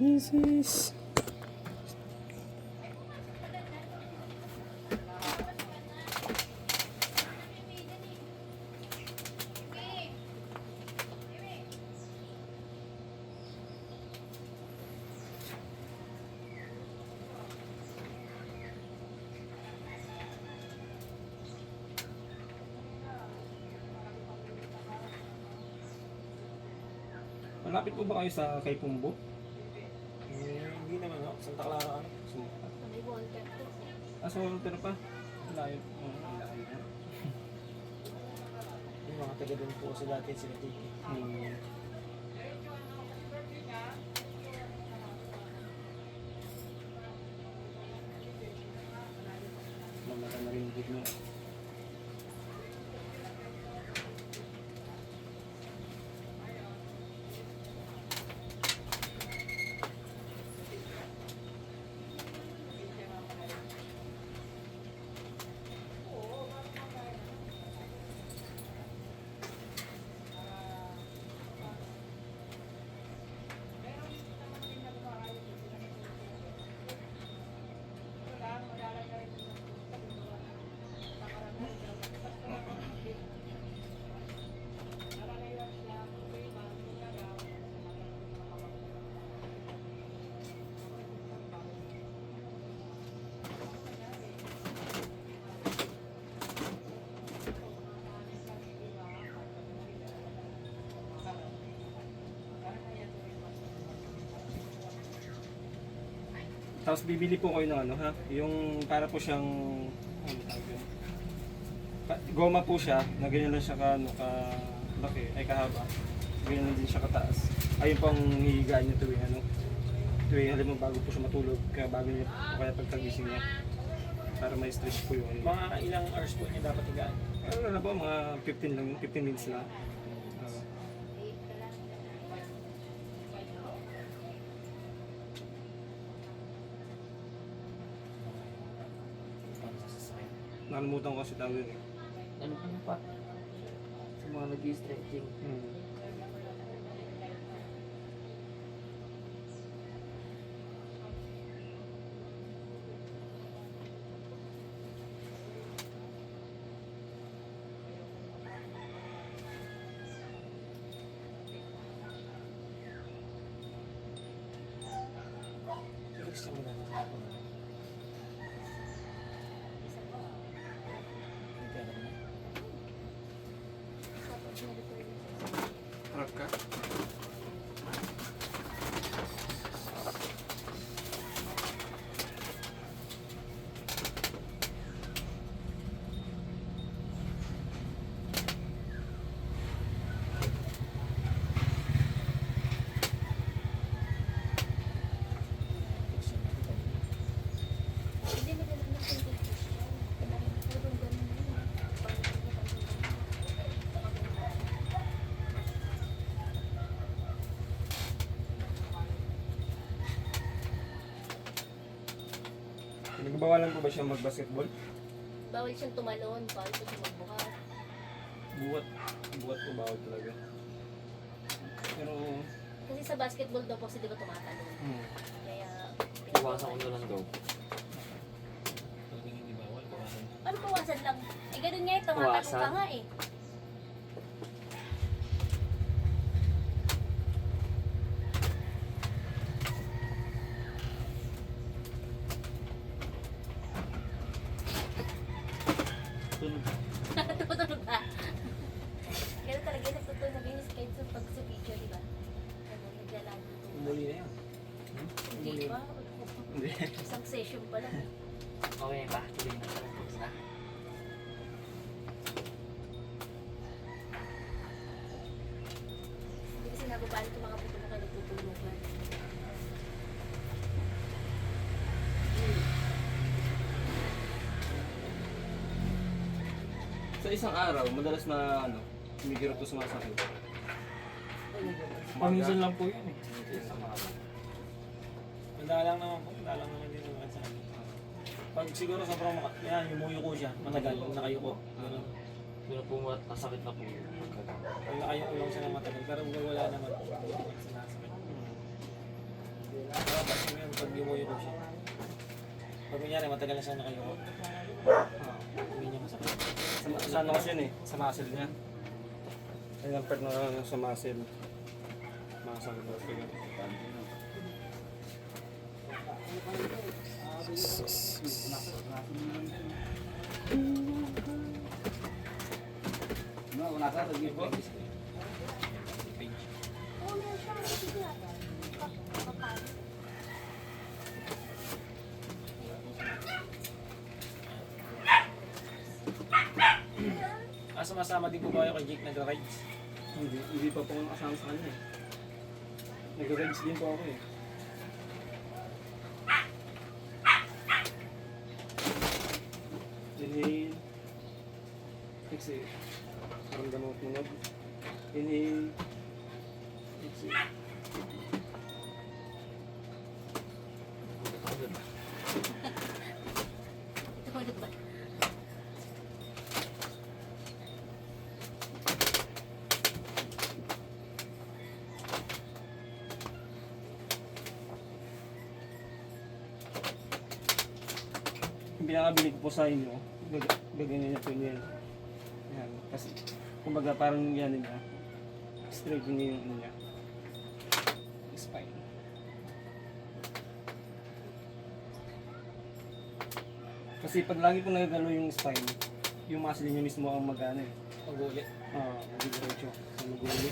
Yes. Malapit po ba kayo sa kay Pumbo? Hindi naman ako. Santa Clara ano. May Walter po. Sa Walter pa? Layo. Layo na. Yung mga taga doon po kasi dati sila Tiki. Mamata na rin yung gitna. Tapos bibili po kayo ng ano ha, yung para po siyang ano tawag yun? Goma po siya, na ganyan lang siya laki, ay kahaba. Ganyan lang din siya kataas. Ayun pang hihigaan niya tuwing ano. Tuwing halimbawa bago po siya matulog, kaya bago niya o kaya pagkagising niya. Para may stretch po yun. Mga ilang hours po niya dapat higaan? Ano na po, mga 15 lang, 15 minutes lang. Nakalimutan ko kasi tawag yun. Ano pa? Sa mga nag-i-stretching. Gusto mo na ako. Harap ka? Hindi mo dala ng pwede Christian. Parang ganun yun. Nagbawalan po ba siya mag-basketball? Bawal siyang tumalon, bawal po siyang magbuhat. Buwat. Buwat po bawal talaga. Pero, Kasi sa basketball daw po kasi di ba tumatalon. Kaya, Iwasan ko na lang daw. Talagang hindi bawal. Bawasan. Ano pawasan lang? Eh ganun nga eh, tumatalon ka Bawasan? nga eh. Tunog. Tutulog ka. Ganun talaga yung nagtutulog yun kahit pag sa video, di ba? Ganun, naglalaro. Muli na yan. Hindi ba? hindi. Isang session pa lang. Okay ba? Tuloy na tayo. Tapos na. Hindi kasi nababalik yung mga puto mo kayo nagtutulugan. Sa isang araw, madalas na ano, humigirap to sumasakit. Paminsan lang po yun eh. Isang araw. Madalang naman po. Madalang naman din naman sa akin. Pag siguro sobrang yan, yumuyo ko siya. Matagal. Pag nakayuko. Ganun. Pero po nasakit na po yun. Pag nakayuko lang siya ng matagal. Pero wala naman po. Sinasakit. Pag yumuyo ko siya. Pag kunyari, matagal na siya nakayuko. Ah. Hindi niya masakit. Sa ano kasi yun eh, sa muscle niya. Ayun ang part na sa muscle. Muscle ko. Oo, meron siya. Sige ata. Kapapalo. Sumasama din po ba kayo kay Jake nag-rides? Hindi pa po ako nakasama sa kanya eh. Nag-rides din po ako eh. Inhale. Exhale. Ramdam mo tunog. Inhale. Exhale. Ito ulit ba? Yung pinakabili ko po sa inyo, gaganyan niya po yan. Yan. Kasi, kumbaga parang yan niya. Straight niya yung ano niya. Spine. Kasi pag lagi po nagagalo yung spine, yung muscle niya mismo ang mag-ano eh. Pag-ulit. Mag-diretso. Mag-uli.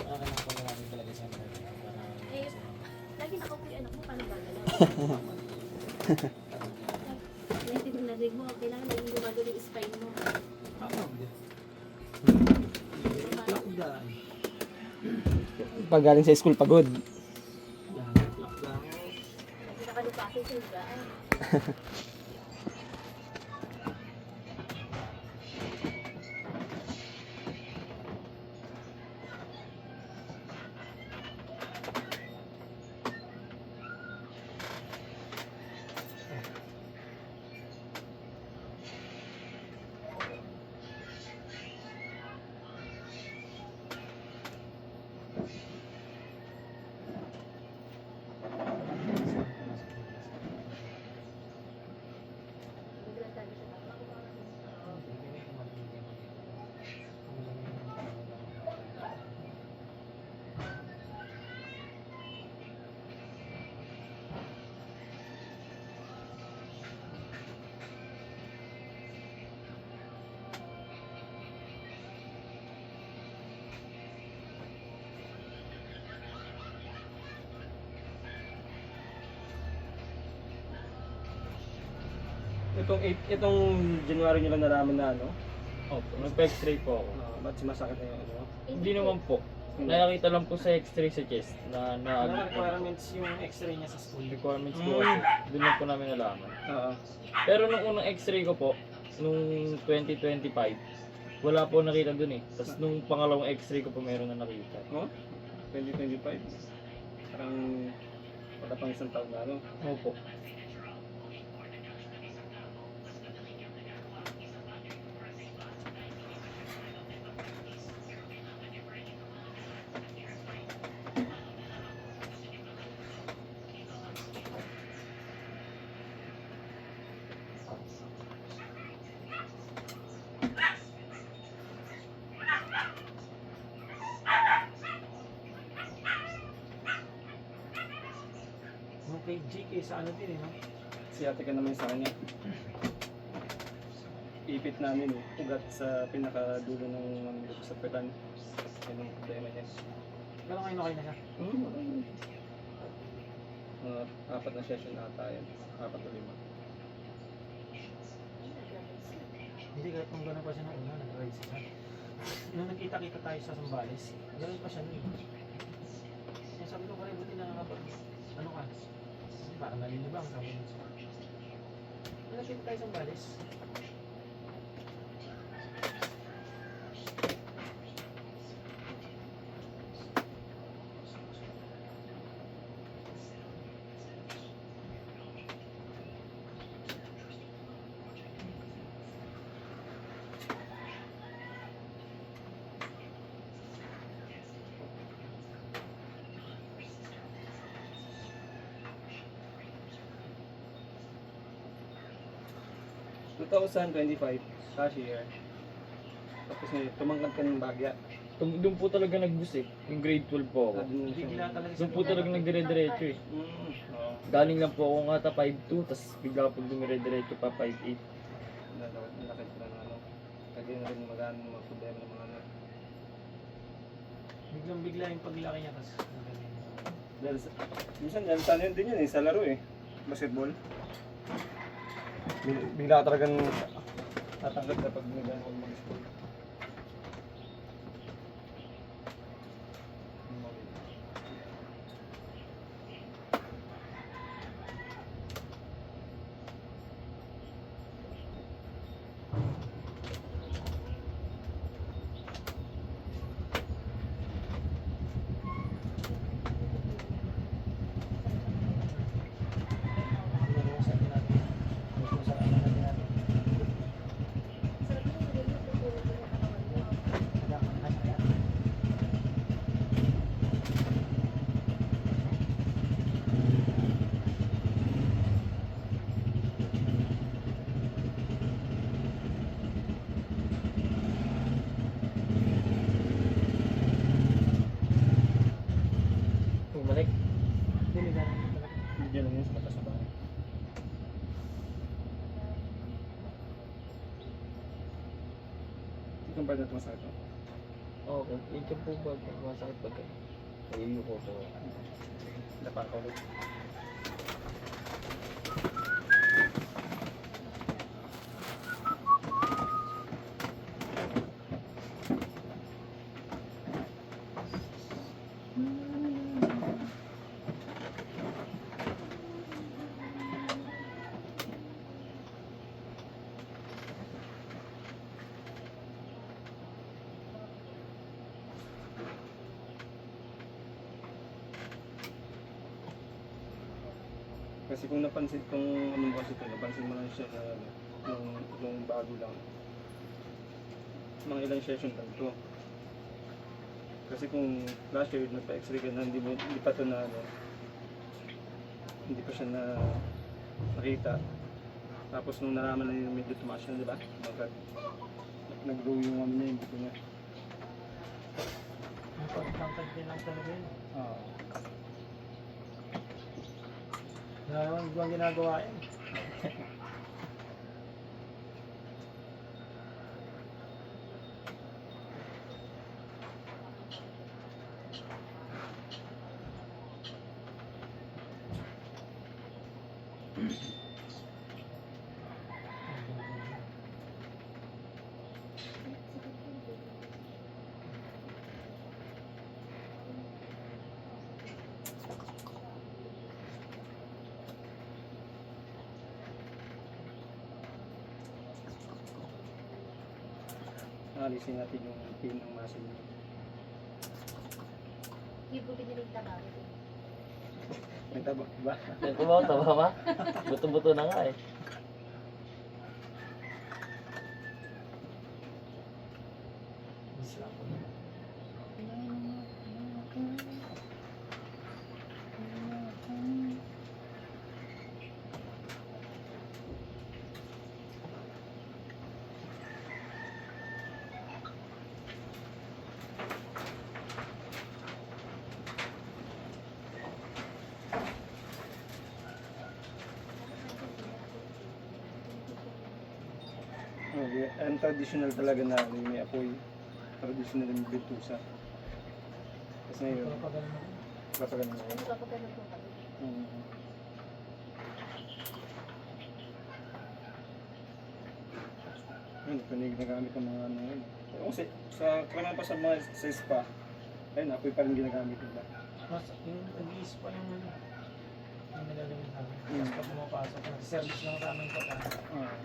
Kailangan po namin talaga siya. Eh, lagi nakaupo yung anak mo, paano gagalaw? Lagi narinig mo, kailangan naging gumagalaw yung spine mo. Pag galing sa school, pagod. Kasi nakalupasin sa higaan. Itong January nyo lang nalaman na ano? Opo, nagpa-x-ray po ako. Ba't sumasakit na yung ano? Hindi naman po. Nakakita lang po sa x-ray sa chest na Ano na requirements yung x-ray niya sa school? requirements po kasi. Doon lang po namin nalaman. Oo. Pero nung unang x-ray ko po, nung 2025, wala po nakita dun eh. Tapos nung pangalawang x-ray ko po meron na nakita. Oh? 2025? Parang wala pang isang taon na ano? Opo. Yung kay Jake sa ano din eh, no? Siyate ka naman sa kanya. Ipit namin eh. Ugat sa pinakadulo ng sa petan. Yan ang problema niya. Gano'n kayo na kayo na siya? Mga 4 na session ata yan. 4 o 5. Hindi, kahit nung gano'n pa siya nung una, nag-ride siya. Nung nagkita-kita tayo sa Sambales, gano'n pa siya nun. Kaya sabi ko, pare, buti nakakapag, ano ka? Parang nalilibang, sabi ko. Nung nagkita tayo sa Sambales, 2025, cashier. Tapos ngayon, tumangkad ka ng bagya. Doon po talaga nag-bus eh. Yung grade 12 po ako. Doon Bigla talaga Doon po talaga nagdire-diretso eh. Oo. Galing lang po ako nga ta 5'2", tapos bigla po dumire-diretso pa 5'8". Nalakit ko na ano. Lagi na rin magano mga problema ng mga ano. Biglang bigla yung paglaki niya kasi. Dahil sa, minsan dahil sa ano din yun eh, sa laro eh. Basketball. Bigla ka talagang tatangkad kapag nagano ko mag-sport. Sarap yung ganyan, tutulog yung katawan mo. Bumalik. Hindi lang yun sa mata sa bahay. Ikaw ba na tumasakit mo? Okay, yun po ba? Masakit pagka. Ayun ko po. Dapa ka ulit. Kasi kung napansin kung ano mo kasi ito, napansin mo lang siya na ano, nung bago lang. Mga ilang session lang to. Kasi kung last year nagpa-x-ray ka na hindi pa to na ano, hindi pa siya na nakita. Tapos nung naraman na yung medyo tumaas siya, di ba? Nag-grow yung ano niya, yung buto niya. Ang pagtangkad din lang talaga yun. Oo. Wala naman ibang ginagawa yun. Alisin natin yung pain ng muscle niya. Hindi po pinilig tabawit eh. May taba ba? Ito ba? Tama ba? Buto-buto na nga eh. Isla ko. Okay. Ang traditional talaga na ano, may apoy. Traditional yung bitusa. Kasi ngayon, Kapag ano. kapag ano Ano ngayon. kapag ganun po kami? Mm. Yun, ito na yung ginagamit ng mga ano yun. Kasi sa karamihan pa sa mga sa spa, ayun, apoy pa rin ginagamit nila. Mas, yung nag-iis pa yung ano. Yung nilalamin namin. Mm. Tapos pag pumapasok, nag-service lang sa amin pagka. Ah.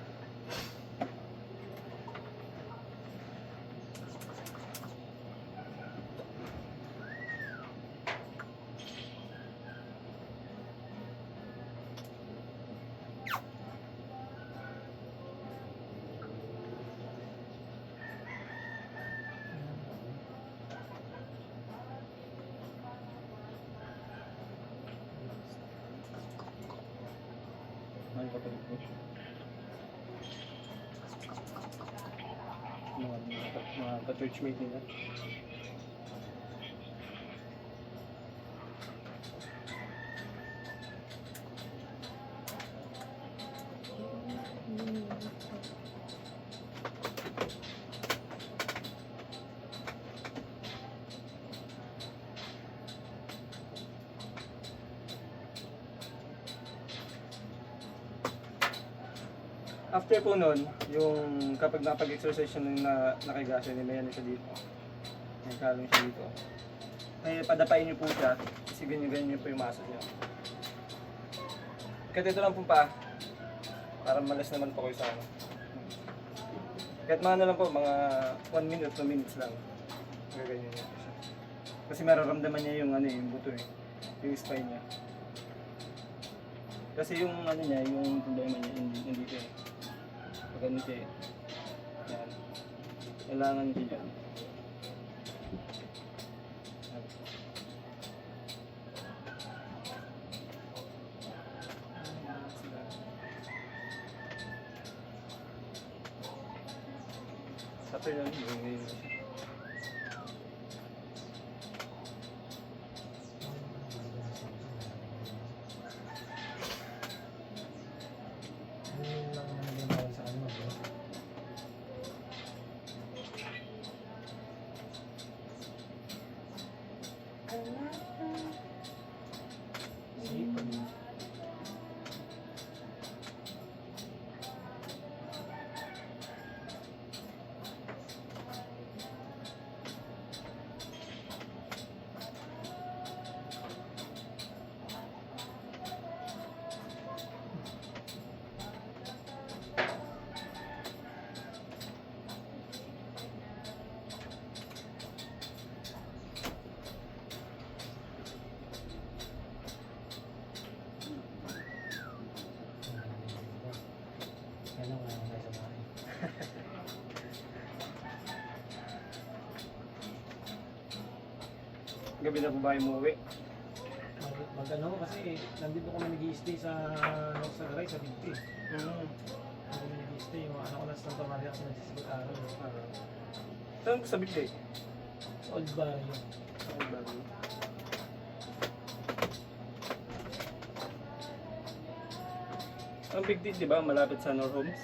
Ano ba ito? mga ka-churchmate nila. After po nun, yung kapag napag-exercise siya nung nakahiga siya, nilayan siya dito. May kalong siya dito. May padapain niyo po siya, kasi ganyan-ganyan po yung muscle niya. Kahit ito lang po pa, para malas naman po kayo sa ano. Kahit mga ano lang po, mga 1 minute, 2 minutes lang. Gaganyan niya po siya. Kasi mararamdaman niya yung ano yung buto eh, yung spine niya. Kasi yung ano niya, yung problema niya, hindi ko eh. Pag ganito eh. Yan. Kailangan niya dyan. Sabi lang, yung siya. Yun lang ang naging bawal sa kanya, bro. Sige. Yan ang mga tayo sa bahay. Gabi na po ba yung umuwi? Mag ano kasi nandito kami nag-i-stay sa Garay sa Bigti. Kami nag-i-stay yung anak ko na sa Santa Maria kasi nagsisigot araw. Saan po sa Bigay? Sa Old Barrio. Ang Big Deal, di ba? Malapit sa Nor Homes.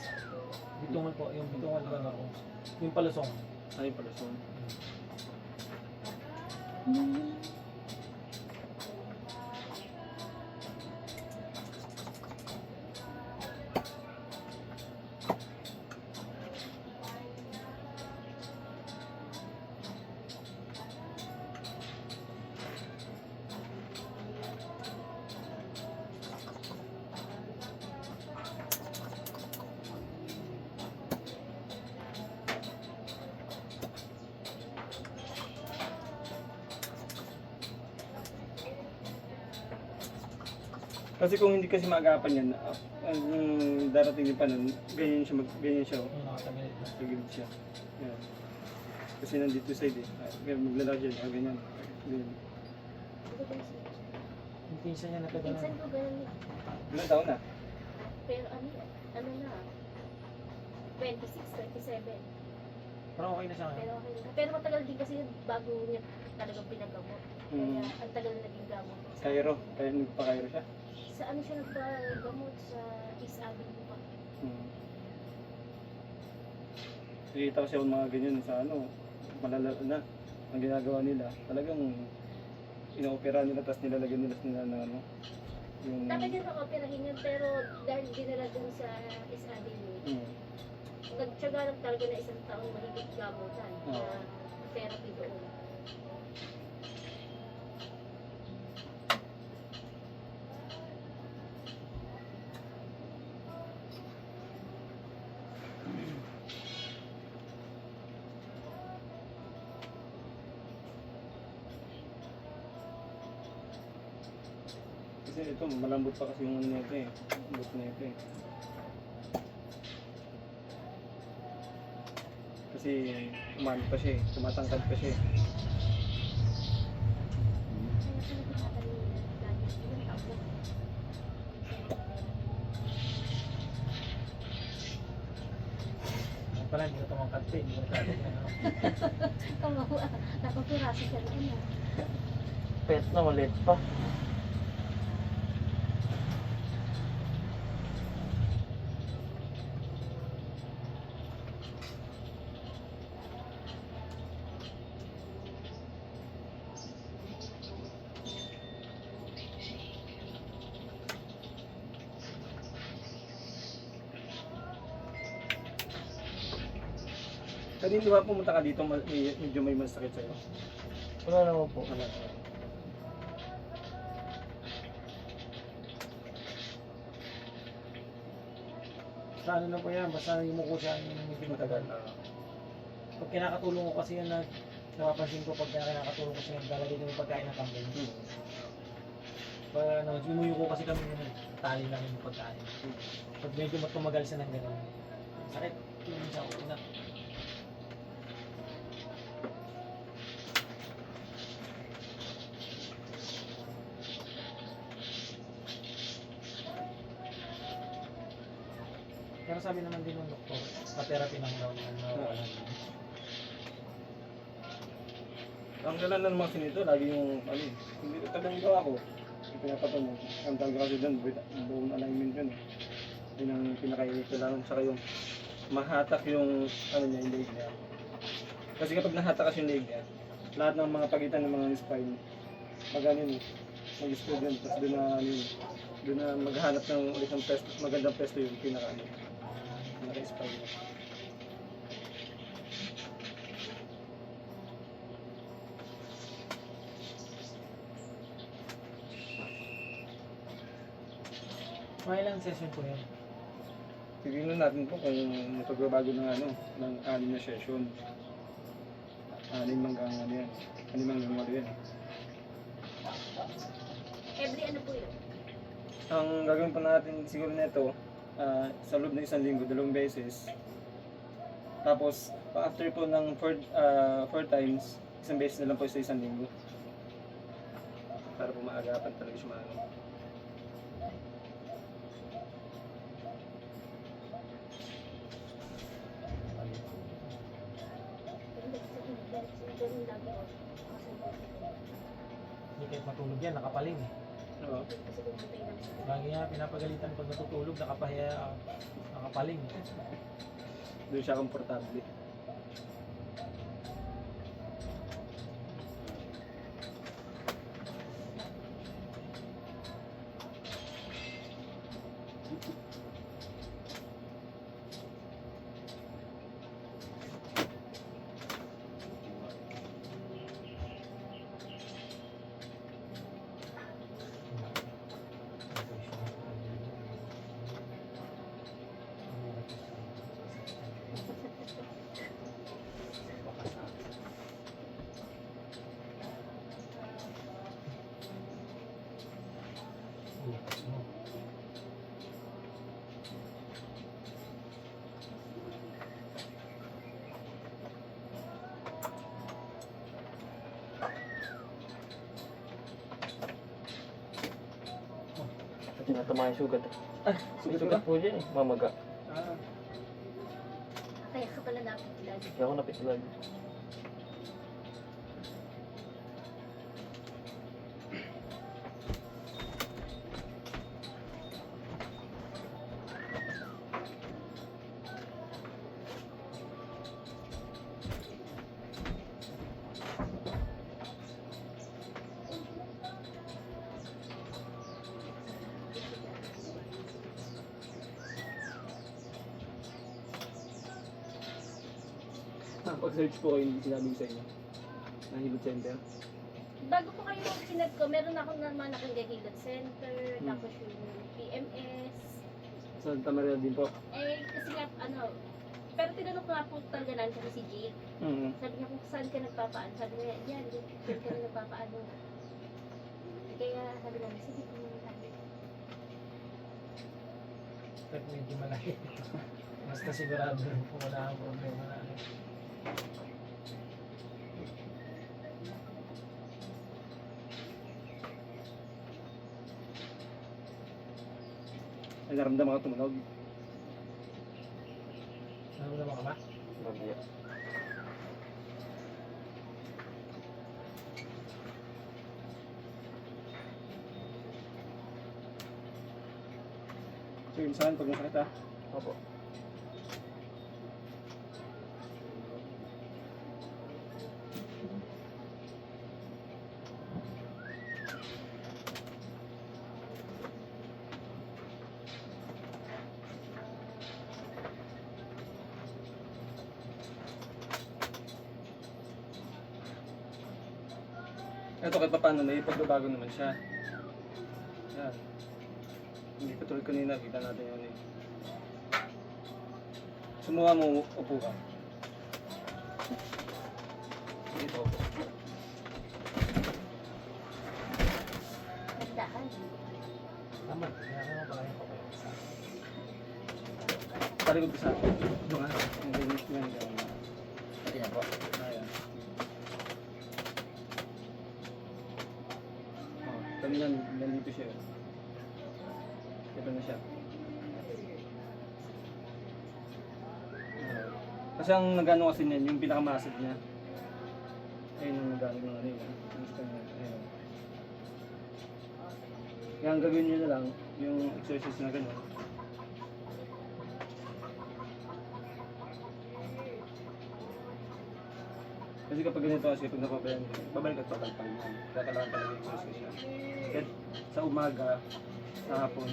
Bitungan po, yung bitungan ba ako? Yung palusong. Ay, pala so. Kasi kung hindi kasi maagapan yan, ang darating din pa nun, ganyan siya, oh. Yung nakatagal na. Tagilid siya. Yan. Kasi nandito side eh. Kaya maglalagyan, ganyan. Ganyan. Yung pinsan niya Pinsan natagalan. ko ganun. Ilan taon na? Pero ano na, 26, 27. Parang okay na siya Pero ngayon. okay na. Pero matagal din kasi bago niya talagang pinagamot. Kaya Mm. ang tagal na naging gamot. Cairo. Kaya nagpa-Cairo siya. Sa ano siya nagpagamot sa East Avenue pa. Nakikita ko siya mga ganyan sa ano, malala na. Ang ginagawa nila, talagang inoopera nila, tapos nilalagyan nila na ano. Yung... Dapat yun operahin yun, pero dahil dinala dun sa East Avenue, Mm. nagtsaga lang talaga na isang taong mahigit gamutan Oo. na therapy doon. Kasi ito, malambot pa kasi yung ano nito eh. Lambot na ito eh. Kasi umano pa siya eh. Tumatangkad pa siya eh. Kaya sila pinatagal lagi ilang taon na. pala, hindi ko tumangkat pa, hindi ko nagkakit na ano. Kawawa. Nakapirasi ka na ano. Pet na ulit pa. Kanina di ba pumunta ka dito, medyo may masakit sa'yo? Wala naman po. Wala. Basta ano na po yan, basta yumuko siya yung medyo matagal. Pag kinakatulong ko kasi yan na napapansin ko pag kinakatulong ko siya naglalagay din yung pagkain ng kambing. Pag ano, yumuyuko kasi kami yun, tali namin yung pagkain. Pag medyo matumagal siya ng gano'n, sakit yung sa una. Pero sabi naman din ng doktor, pa-therapy lang daw naman nawawala. Ang gala ng mga sinito, lagi yung, ano hindi ko talagang gawa ko. Yung pinapatan mo, ang talaga kasi dyan, bone alignment yun. Yun ang pinakailangan, tsaka yung mahatak yung, ano niya, yung leg niya. Kasi kapag nahatak kasi yung leg niya, lahat ng mga pagitan ng mga spine, magano yun, mag-spread yun, tapos doon na, ano yun, doon na maghanap ng ulit ng pesto, magandang pesto yung pinaka, ano, pinaka-spine niya. Mga ilang session po yun? Tignan natin po kung magbabago ng ano, ng 6 na session. 6 hanggang ano yan. 6 hanggang 8 yan. Every ano po yun? Ang gagawin po natin siguro nito, sa loob ng 1 linggo, 2 beses. Tapos, after po ng 4 times, 1 beses na lang po sa 1 linggo. Para po maagapan talaga siya maano. Ganun lagi ko. Hindi kahit matulog yan, nakapaling eh. Oo. Kasi kumantay lang siya. Lagi nga pinapagalitan pag natutulog, nakapahiya, nakapaling. Doon siya komportable. Tinatama yung sugat. May Sugat sugat ba? po dyan eh. Mamaga. Ah, Kaya ka pala dapat lagi. Kaya ako napitlag. pag-search po kayo, hindi sinabi ko sa inyo. Nahilot center. Bago po kayo sinag ko, meron ako naman akong Gahilot Center, tapos yung PMS. Santa Maria din po. Eh, kasi nga, ano, pero tinanong ko nga po talaga namin kasi si Jade. Sabi niya kung saan ka nagpapaan. Sabi niya, yan, dito ka na nagpapaano. Kaya sabi namin, sige, pumunta tayo. Pero medyo malaki. Basta sigurado kung wala ang problema na ano. Ay, naramdaman ka tumunog. Ano naman ka ba? Bagyo. Sige, saan pag masakit ha? Opo. Ito kahit pa paano, may pagbabago naman siya. Yan. Hindi pa tulad kanina, kita natin yun eh. Sumuha mo, upo ka. Dito upo. Nagdaan. Tama, kaya ako pala yung papayasa. Talikod ka sa akin. Doon nga. Yung ganyan, yan, yan. Pati na po. Ayan. Oh, kanina, nandito siya. Ito na siya. Kasi ang nagano kasi niyan, yung pinakamasid niya. Ayun yung nagano ng ano yun. Gusto niya. Ayun. Kaya ang gagawin niyo na lang, yung exercise na gano'n. Kasi kapag ganito kasi, pag napapayan, babalik at papalpal mo. Kaya kailangan talaga yung exercise siya. Kahit sa umaga, sa hapon,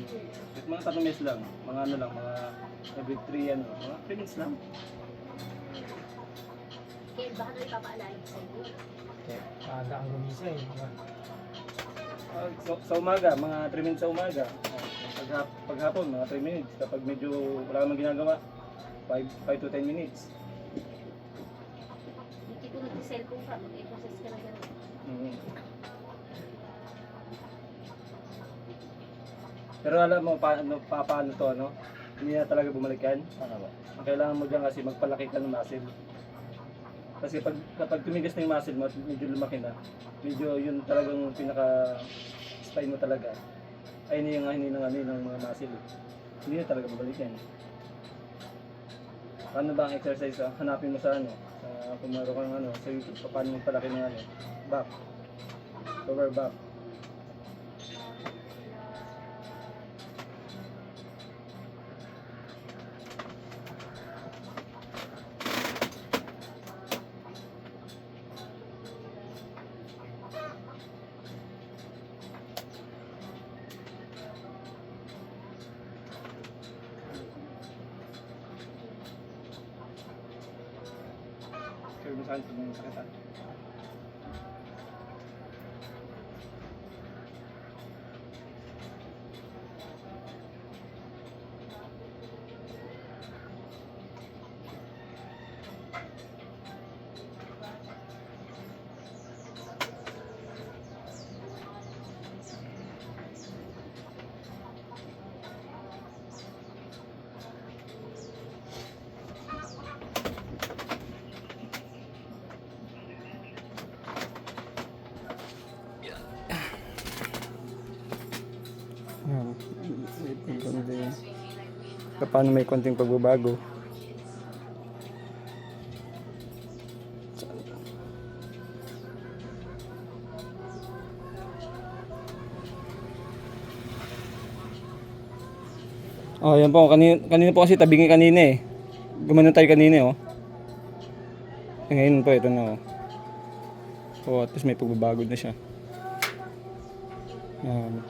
kahit mga 3 minutes lang, mga ano lang, mga every 3 ano, mga 3 minutes lang. Kaya baka na ipapaalala ko sa iyo. Maaga ang gumisa eh. Diba? Sa umaga, mga 3 minutes sa umaga. Paghapon, mga 3 minutes. Kapag medyo wala kang ginagawa, 5 to 10 minutes. Yung tipo nag-cellphone ka, mag-exercise ka na gano'n. Mhm. Pero alam mo paano to, ano? Hindi na talaga bumalik yan. Ano ba? Ang kailangan mo dyan kasi magpalaki ka ng muscle. Kasi kapag tumigas na yung muscle mo at medyo lumaki na, medyo yun talagang pinaka-spine mo talaga. Ay hindi ng mga muscle. Hindi na talaga babalik yan. Paano ba ang exercise? Hanapin mo sa ano? Kung meron kang ano, sa YouTube, paano magpalaki ng ano? Back. Lower back. Sabi mo saan pag may sakit ha? Paano may konting pagbabago? Oh, yan po. Kanina po kasi tabingi kanina eh. Gumano tayo kanina oh. Ngayon po, ito na oh. Oh, at least may pagbabago na siya. Yan.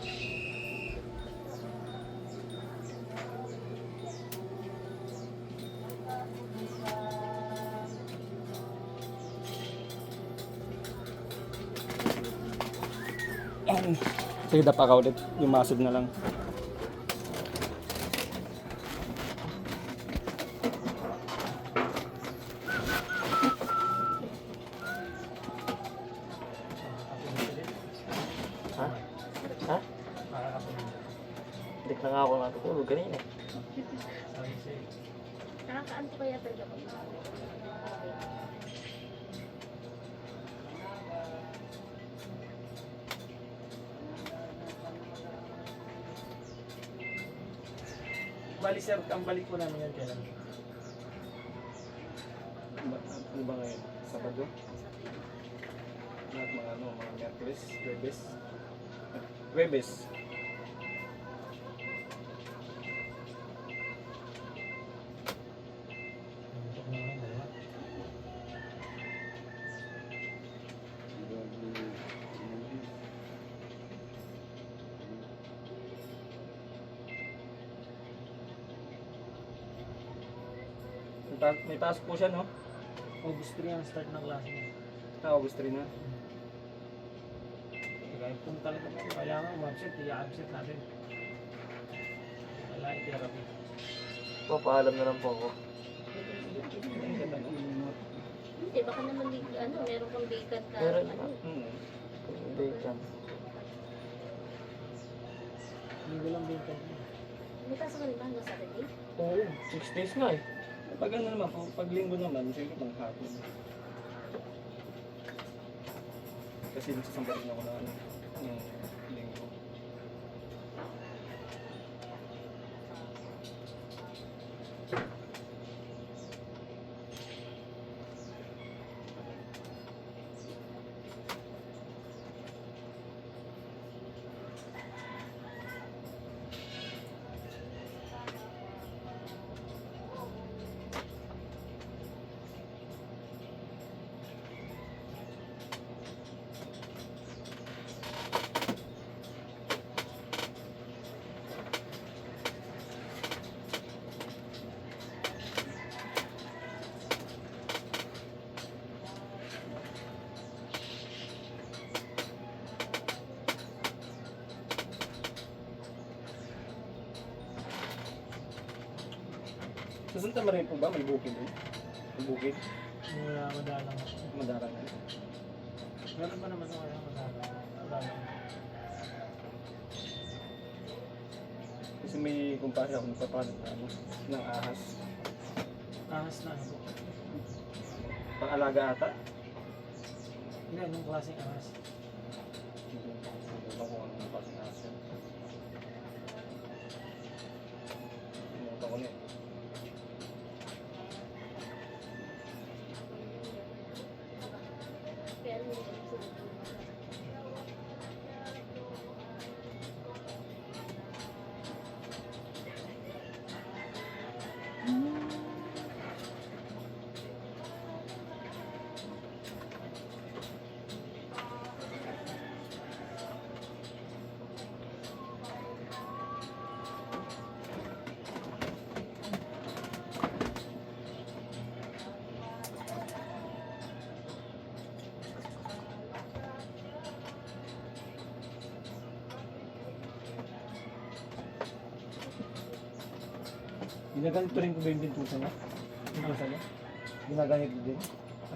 Sige, dapa ka ulit. Yung muscle na lang. Ha? Ha? Makakapunin. Hindi na nga ako natutulog kanina. Sorry sa'yo. Nakakaanto kaya talaga pag Bali sir, ang balik po namin yan kailan? Ano ba ngayon? Sabado? Lahat mga ano, mga Merkulis, Huwebes. Huwebes. Tutok na lang, dalawa. May task po siya, no? August 3 ang start ng klase niya. August 3 na. Kaya kung talaga po, kailangan umabsent, i-absent natin. Wala i-therapy. Papaalam na lang po ako. Hindi, baka naman meron kang vacant ka. Meron ano, pa. Hmm. Vacant. Linggo lang vacant niya. May pasok ka rin ba hanggang Saturday? Oo, 6 days nga eh. Pag ano naman, pag linggo naman, siyempre pang hapon. Kasi nagsasambarin ako na ano, ng linggo. Sa Santa Maria po ba? May bukid doon? May bukid? Wala, madalang ako. Madaran na. Meron pa naman ako kaya madalang. Madalang. Kasi may kumpanya ako nagpapalit na ano, ng ahas. Ahas na ano po. Pang-alaga ata. Hindi, anong klaseng ahas? Hindi ko kung anong klaseng ahas yan. Pinuta ko na eh. Kaya ano yung sunod mo? Ginagamit pa rin po ba yung bentusa niya? Bentusa niya? Ginagamit din din?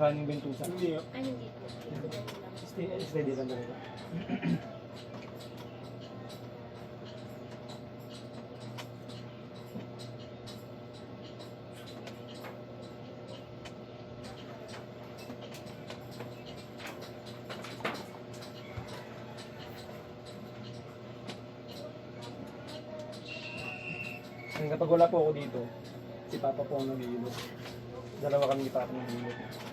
Running bentusa? Hindi, Ay, hindi po. Ito lang lang. Steady lang talaga. Kapag wala po ako dito, si Papa po ang nag-iilot. Dalawa kami ni Papa nag-iilot.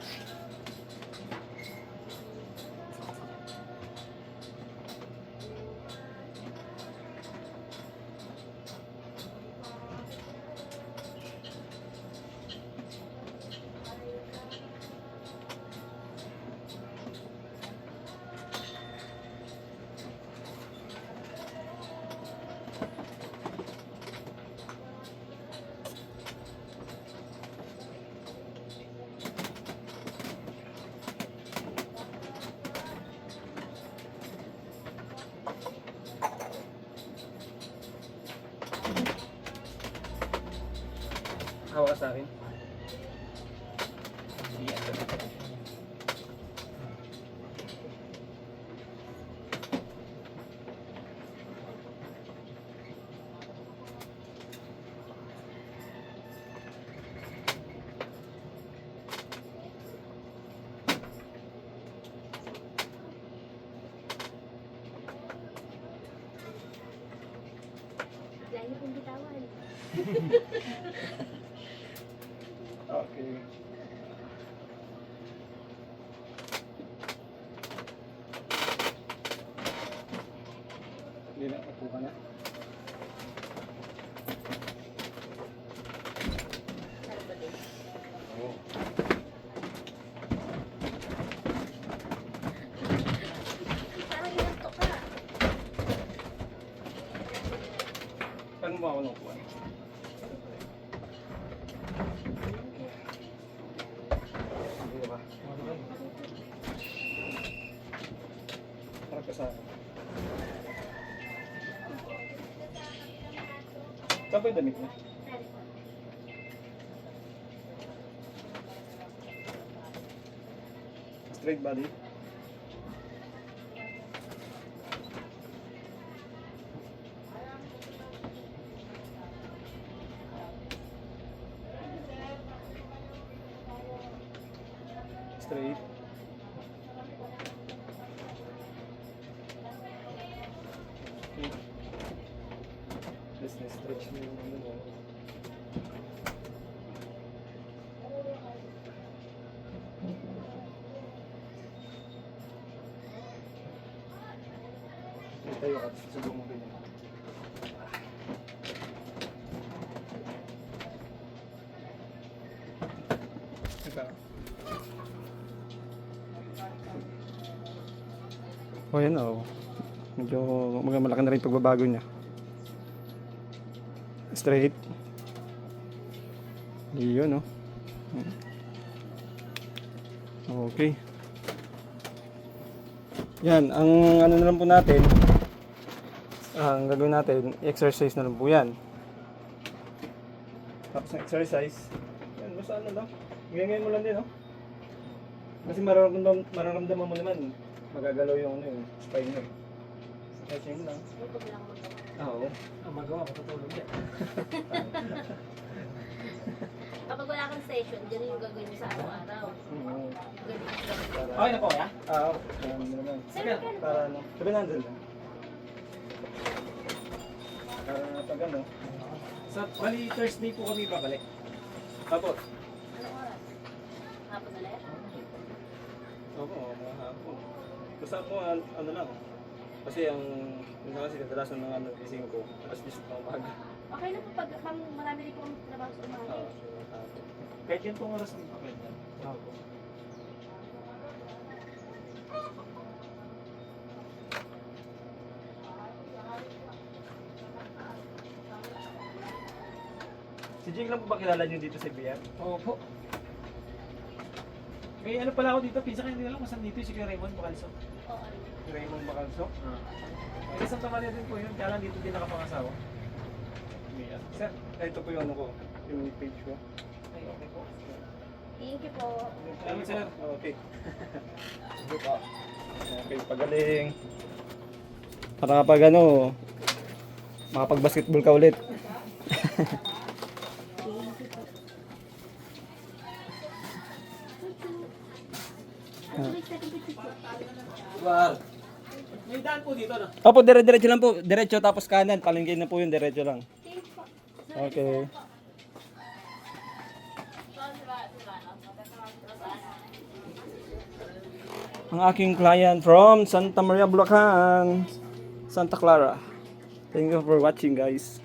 Hawa ka sa akin. Layo kong bitawan. Okay. Saan po yung damit niya? Sorry po. Straight body. Straight. Just na-stretch mo yung ano mo. Tayo ka, susubok mo ganyan. Ito. Oh, yan oh. Medyo malaki na rin pagbabago niya. Straight. Yun oh. Okay. Yan, ang ano na lang po natin, ang gagawin natin, exercise na lang po yan. Tapos ng exercise, yan, basta ano lang, ganyan mo lang din, no? Kasi mararamdaman mo naman, magagalaw yung ano yung spine mo. Stretching lang. Ito lang magawa. Oo. Ang magawa, matutulog yan. Kapag wala kang session, ganun yung gagawin mo sa araw-araw. Mm-hmm. Ganun. Okay na po, ya? Oo, alam mo naman. Sir, magkano po? Para ano, 700 lang. Pag ano, Sa bali, Thursday po kami babalik. tapos, Anong oras? Hapon ulit? oo, mga hapon. Basta po, ano lang, kasi ang, minsan kasi kadalasan ng ano, gising ko, alas 10 na umaga. Okay na po pag marami rin po ang trabaho sa umaga. Oo, so, hapon. Kahit yan pong oras din pa pwede. Oo. Si Jing lang po ba kilala niyo dito sa BM? Opo. May ano pala ako dito, pinsa kayo nila lang kung saan dito si Kuya Raymond Bacalso. Oo, ano. Raymond Bacalso? May isang Maria din po yun, kaya lang dito din nakapangasawa. Yeah. Sir, ito po yung ano ko, yung page ko. Ay, okay po. Thank you po. Salamat, sir. Okay. Sige po. Okay, pagaling. Para kapag ano, makapag-basketball ka ulit. Ano wait, second picture po. Wow. May daan po dito, no? Opo, dire-diretso lang po. Diretso tapos kanan. Palengke na po yun, diretso lang. Thank you po. Okay. Ang aking client from Santa Maria, Bulacan, Santa Clara. Thank you for watching, guys.